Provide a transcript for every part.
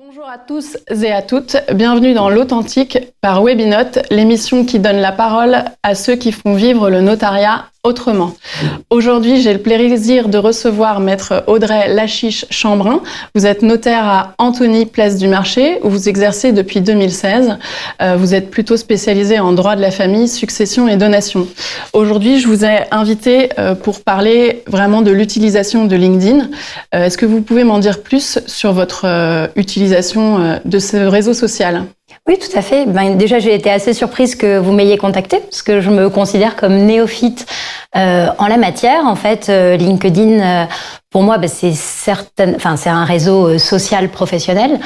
Bonjour à tous et à toutes, bienvenue dans l'Authentique par Webinote, l'émission qui donne la parole à ceux qui font vivre le notariat autrement. Aujourd'hui, j'ai le plaisir de recevoir Maître Audrey Lachiche-Chambrin. Vous êtes notaire à Antony, place du Marché, où vous exercez depuis 2016. Vous êtes plutôt spécialisé en droit de la famille, succession et donation. Aujourd'hui, je vous ai invité pour parler vraiment de l'utilisation de LinkedIn. Est-ce que vous pouvez m'en dire plus sur votre utilisation de ce réseau social ? Oui, tout à fait. Déjà, j'ai été assez surprise que vous m'ayez contacté parce que je me considère comme néophyte en la matière. En fait, LinkedIn, pour moi, c'est un réseau social professionnel,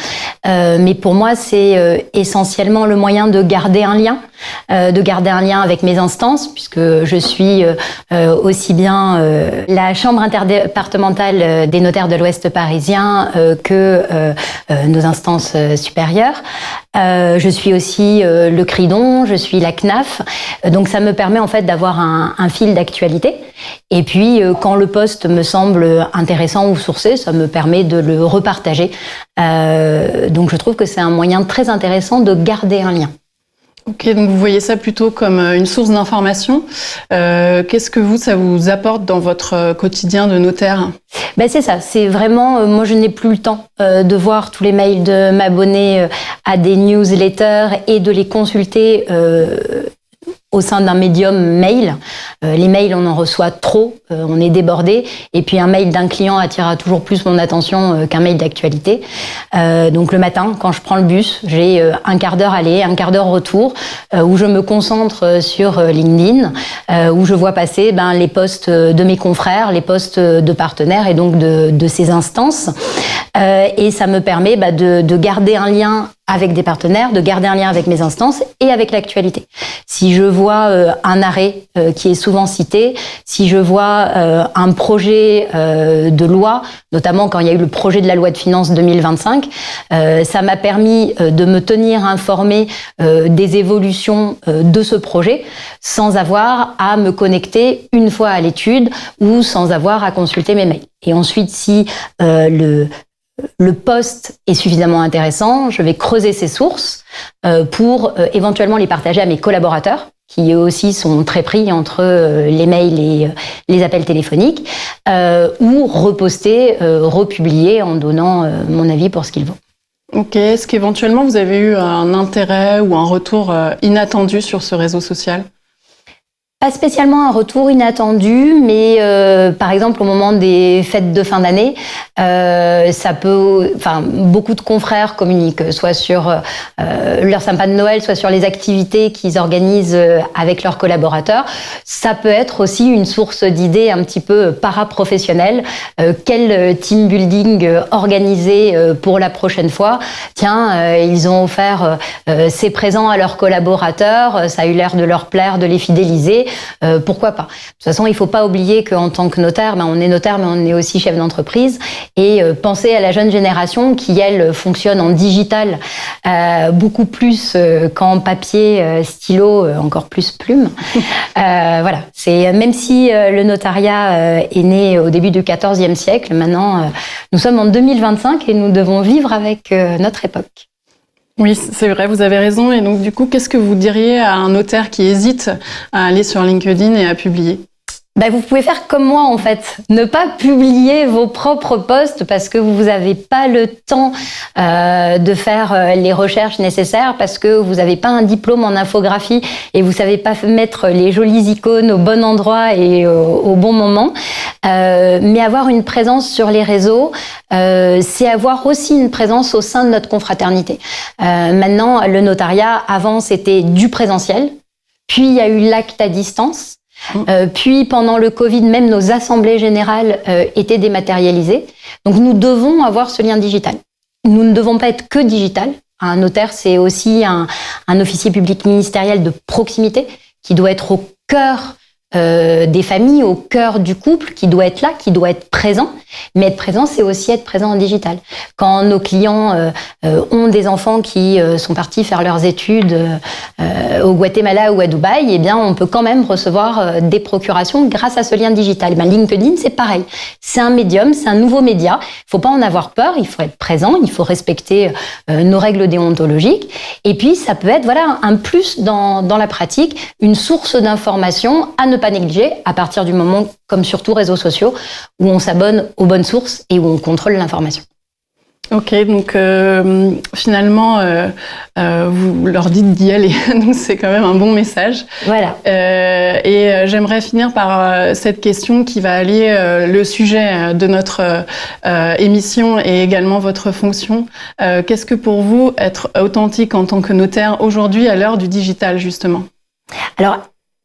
mais pour moi, c'est essentiellement le moyen de garder un lien avec mes instances, puisque je suis aussi bien la chambre interdépartementale des notaires de l'Ouest parisien que nos instances supérieures. Je suis aussi le CRIDON, je suis la CNAF, donc ça me permet en fait d'avoir un fil d'actualité. Et puis quand le poste me semble intéressant ou sourcé, ça me permet de le repartager. Donc je trouve que c'est un moyen très intéressant de garder un lien. Ok, donc vous voyez ça plutôt comme une source d'information. Qu'est-ce que ça vous apporte dans votre quotidien de notaire ? C'est ça, c'est vraiment, moi je n'ai plus le temps de voir tous les mails, de m'abonner à des newsletters et de les consulter au sein d'un médium mail. Les mails, on en reçoit trop, on est débordé. Et puis un mail d'un client attirera toujours plus mon attention qu'un mail d'actualité. Donc le matin, quand je prends le bus, j'ai un quart d'heure aller, un quart d'heure retour, où je me concentre sur LinkedIn, où je vois passer les posts de mes confrères, les posts de partenaires et donc de ces instances. Et ça me permet de garder un lien avec des partenaires, de garder un lien avec mes instances et avec l'actualité. Si je vois un arrêt qui est souvent cité, si je vois un projet de loi, notamment quand il y a eu le projet de la loi de finances 2025, ça m'a permis de me tenir informée des évolutions de ce projet sans avoir à me connecter une fois à l'étude ou sans avoir à consulter mes mails. Et ensuite, si le post est suffisamment intéressant, je vais creuser ces sources pour éventuellement les partager à mes collaborateurs, qui eux aussi sont très pris entre les mails et les appels téléphoniques, ou reposter, republier en donnant mon avis pour ce qu'il vaut. Ok, est-ce qu'éventuellement vous avez eu un intérêt ou un retour inattendu sur ce réseau social ? Pas spécialement un retour inattendu, mais par exemple au moment des fêtes de fin d'année, beaucoup de confrères communiquent soit sur leur sympa de Noël, soit sur les activités qu'ils organisent avec leurs collaborateurs. Ça peut être aussi une source d'idées un petit peu paraprofessionnelles. Quel team building organiser pour la prochaine fois ? Tiens, ils ont offert ces présents à leurs collaborateurs, ça a eu l'air de leur plaire, de les fidéliser. Pourquoi pas ? De toute façon, il ne faut pas oublier qu'en tant que notaire, on est notaire, mais on est aussi chef d'entreprise. Et penser à la jeune génération qui, elle, fonctionne en digital beaucoup plus qu'en papier, stylo, encore plus plume. Voilà. Même si le notariat est né au début du XIVe siècle, maintenant, nous sommes en 2025 et nous devons vivre avec notre époque. Oui, c'est vrai, vous avez raison. Et donc, du coup, qu'est-ce que vous diriez à un notaire qui hésite à aller sur LinkedIn et à publier ? Vous pouvez faire comme moi, en fait. Ne pas publier vos propres posts parce que vous n'avez pas le temps de faire les recherches nécessaires, parce que vous n'avez pas un diplôme en infographie et vous savez pas mettre les jolies icônes au bon endroit et au bon moment. Mais avoir une présence sur les réseaux, c'est avoir aussi une présence au sein de notre confraternité. Maintenant, le notariat, avant, c'était du présentiel. Puis, il y a eu l'acte à distance. Puis, pendant le Covid, même nos assemblées générales étaient dématérialisées. Donc, nous devons avoir ce lien digital. Nous ne devons pas être que digital. Un notaire, c'est aussi un officier public ministériel de proximité qui doit être au cœur des familles, au cœur du couple, qui doit être là, qui doit être présent. Mais être présent, c'est aussi être présent en digital. Quand nos clients ont des enfants qui sont partis faire leurs études au Guatemala ou à Dubaï, eh bien, on peut quand même recevoir des procurations grâce à ce lien digital. Ben, LinkedIn, c'est pareil. C'est un médium, c'est un nouveau média. Il faut pas en avoir peur, il faut être présent, il faut respecter nos règles déontologiques. Et puis, ça peut être voilà un plus dans la pratique, une source d'information à ne pas négliger à partir du moment, comme sur tous réseaux sociaux, où on s'abonne aux bonnes sources et où on contrôle l'information. Ok, donc finalement, vous leur dites d'y aller, donc c'est quand même un bon message. Voilà. Et j'aimerais finir par cette question qui va allier le sujet de notre émission et également votre fonction. Qu'est-ce que pour vous être authentique en tant que notaire aujourd'hui à l'heure du digital justement ? Alors,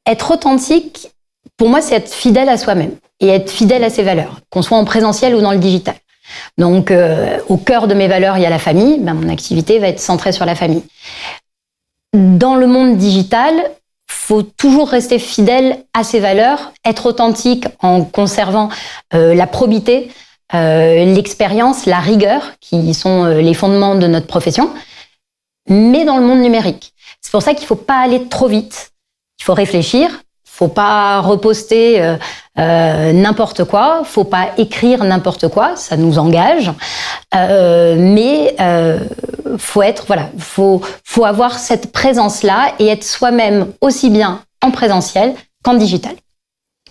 être authentique, pour moi, c'est être fidèle à soi-même et être fidèle à ses valeurs, qu'on soit en présentiel ou dans le digital. Donc, au cœur de mes valeurs, il y a la famille. Ben, mon activité va être centrée sur la famille. Dans le monde digital, faut toujours rester fidèle à ses valeurs, être authentique en conservant la probité, l'expérience, la rigueur, qui sont les fondements de notre profession, mais dans le monde numérique. C'est pour ça qu'il faut pas aller trop vite. Il faut réfléchir. Faut pas reposter n'importe quoi, faut pas écrire n'importe quoi, ça nous engage. Mais faut avoir cette présence-là et être soi-même aussi bien en présentiel qu'en digital.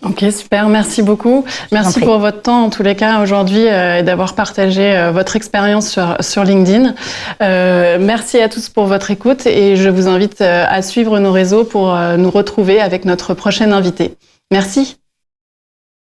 Ok, super, merci beaucoup. Merci pour votre temps en tous les cas aujourd'hui et d'avoir partagé votre expérience sur LinkedIn. Merci à tous pour votre écoute et je vous invite à suivre nos réseaux pour nous retrouver avec notre prochaine invité. Merci.